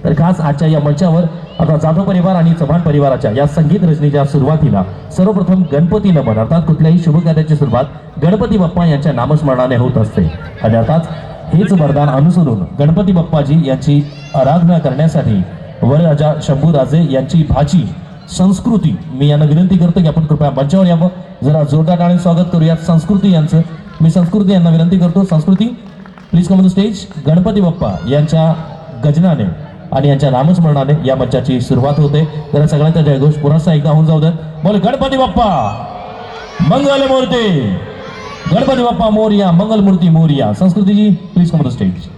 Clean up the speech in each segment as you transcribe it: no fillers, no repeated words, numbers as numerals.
तर खास आजच्या या मंचावर आता जाधव परिवार आणि चव्हाण परिवाराच्या या संगीत रचनेच्या सुरुवातीला सर्वप्रथम गणपती नमन अर्थात कुठल्याही शुभ कार्याची सुरुवात गणपती बाप्पा यांच्या नामस्मरणाने होत असते आणि अर्थात हेच वरदान अनुसरून गणपती बाप्पाजी यांची आराधना करण्यासाठी वरराजा शंभूराजे यांची भाची संस्कृती मी यांना विनंती करतो की आपण कृपया मंचावर यावं. जरा जोरदार टाळ्यांनी स्वागत करूयात संस्कृती यांचं. मी संस्कृती यांना विनंती करतो, Sanskruti please come on the stage. Ganpati Bappa यांच्या गजनाने आणि यांच्या नामस्मरणाने या मंचाची सुरुवात होते. तर सगळ्यांचा जयघोष पुन्हा एकदा होऊन जाऊ द्या. बोल गणपती बाप्पा मंगलमूर्ती, गणपती बाप्पा मोरया, मंगलमूर्ती मोरया. संस्कृतीजी please come on the stage.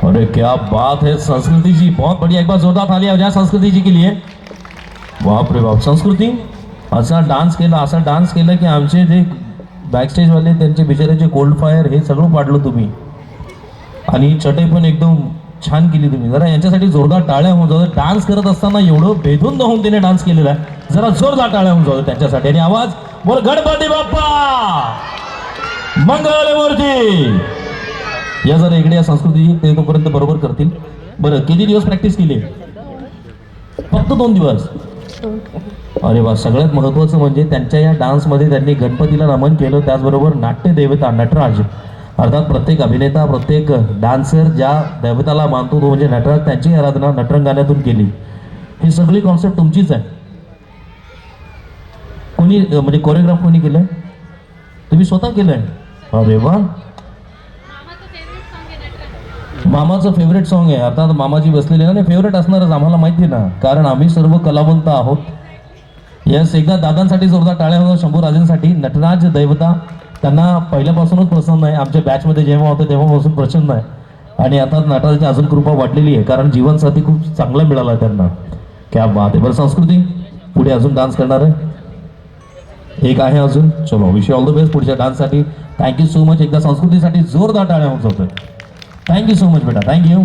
अरे क्या बात है संस्कृति जी, बहुत बढ़िया. एक बार जोरदार तालियां हो जाए संस्कृति जी के लिए. बाप रे बाप. संस्कृती असा डान्स केला की आमचे जे बॅकस्टेज वाले त्यांचे बिचाराचे कोल्ड फायर हे सगळं पाडलं तुम्ही आणि चटई पण एकदम छान केली तुम्ही. जरा यांच्यासाठी जोरदार टाळ्या होऊन जाऊ. डान्स करत असताना एवढं बेधून होऊन त्याने डान्स केलेला आहे. जरा जोरदार टाळ्या होऊन जाऊ त्यांच्यासाठी. आणि आवाज बोल गणपती बाप्पा मंगलमूर्ती. या जरा इकडे या संस्कृती ते तोपर्यंत बरोबर करतील. बरं किती दिवस प्रॅक्टिस केली? फक्त 2 दिवस. अरे वा. सगळ्यात महत्त्वाचं म्हणजे त्यांच्या या डान्समध्ये त्यांनी गणपतीला नमन केलं. त्याचबरोबर नाट्य देवता नटराज अर्थात प्रत्येक अभिनेता प्रत्येक डान्सर ज्या देवताला मानतो तो म्हणजे नटराज, त्यांची आराधना नटरंगाण्यातून केली. ही सगळी कॉन्सेप्ट तुमचीच आहे. कोणी म्हणजे कोरिओग्राफ कोणी केलंय? तुम्ही स्वतः केलंय? अरे वा, मामाचं फेवरेट सॉन्ग आहे. आता मामाजी बसलेले ना, फेवरेट असणारच आम्हाला माहिती ना, कारण आम्ही सर्व कलावंत आहोत. यस, एकदा दादांसाठी जोरदार टाळ्या होत्या. शंभू राजेंसाठी. नटराज दैवता त्यांना पहिल्यापासूनच प्रसन्न आहे. आमच्या बॅचमध्ये जेव्हा होते तेव्हापासून प्रसन्न आहे. आणि आता नटराजाची अजून कृपा वाढलेली आहे, कारण जीवनसाथी खूप चांगला मिळाला त्यांना. क्या बात आहे. बरं, संस्कृती पुढे अजून डान्स करणार आहे. एक आहे अजून. चलो, wish you all the best पुढच्या डान्ससाठी. Thank you so much. एकदा संस्कृतीसाठी जोरदार टाळ्या होत होतं. थँक्यू सो मच बेटा, थँक्यू.